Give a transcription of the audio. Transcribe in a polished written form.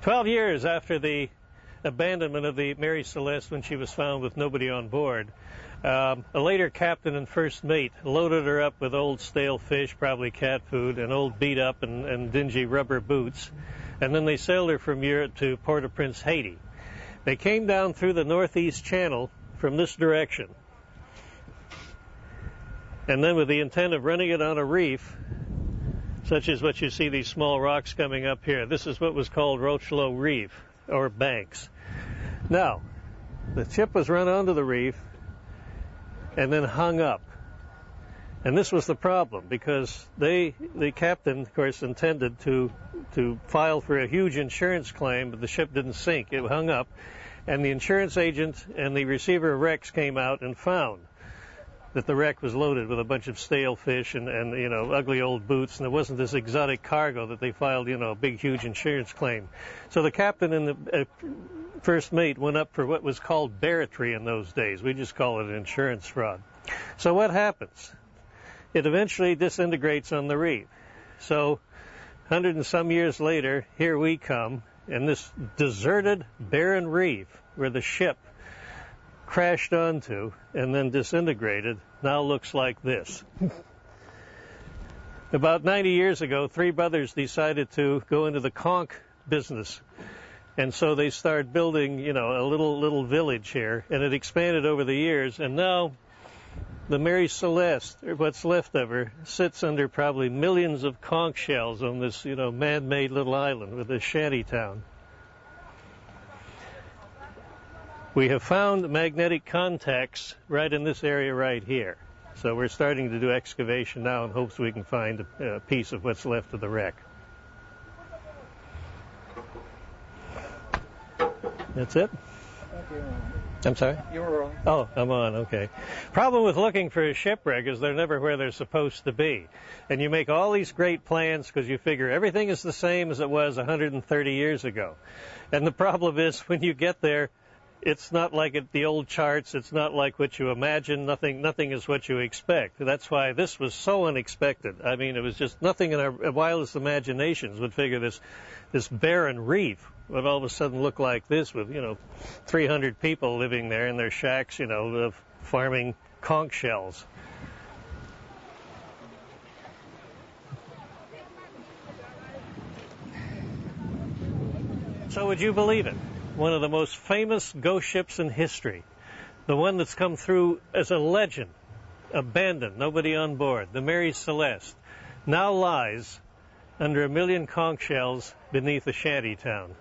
12 years after the abandonment of the Mary Celeste, when she was found with nobody on board, a later captain and first mate loaded her up with old stale fish, probably cat food, and old beat up and dingy rubber boots, and then they sailed her from Europe to Port-au-Prince, Haiti. They came down through the Northeast Channel from this direction, and then with the intent of running it on a reef, such as what you see these small rocks coming up here. This is what was called Rochelo Reef, or banks. Now, the ship was run onto the reef and then hung up. And this was the problem, because the captain, of course, intended to file for a huge insurance claim, but the ship didn't sink. It hung up, and the insurance agent and the receiver of wrecks came out and found that the wreck was loaded with a bunch of stale fish and ugly old boots, and it wasn't this exotic cargo that they filed, a big, huge insurance claim. So the captain and the first mate went up for what was called barratry in those days. We just call it an insurance fraud. So what happens? It eventually disintegrates on the reef. So 100 and some years later, here we come, and this deserted, barren reef where the ship crashed onto and then disintegrated now looks like this. About 90 years ago, three brothers decided to go into the conch business, and so they started building, a little village here, and it expanded over the years, and now the Mary Celeste, or what's left of her, sits under probably millions of conch shells on this, man-made little island with a shanty town. We have found magnetic contacts right in this area right here. So we're starting to do excavation now in hopes we can find a piece of what's left of the wreck. That's it? I'm sorry? You were wrong. Oh, I'm on, okay. Problem with looking for a shipwreck is they're never where they're supposed to be. And you make all these great plans because you figure everything is the same as it was 130 years ago. And the problem is when you get there, it's not like the old charts. It's not like what you imagine. Nothing is what you expect. That's why this was so unexpected. I mean, it was just nothing in our wildest imaginations would figure this barren reef would all of a sudden look like this with, 300 people living there in their shacks, farming conch shells. So would you believe it? One of the most famous ghost ships in history, the one that's come through as a legend, abandoned, nobody on board, the Mary Celeste, now lies under 1 million conch shells beneath a shanty town.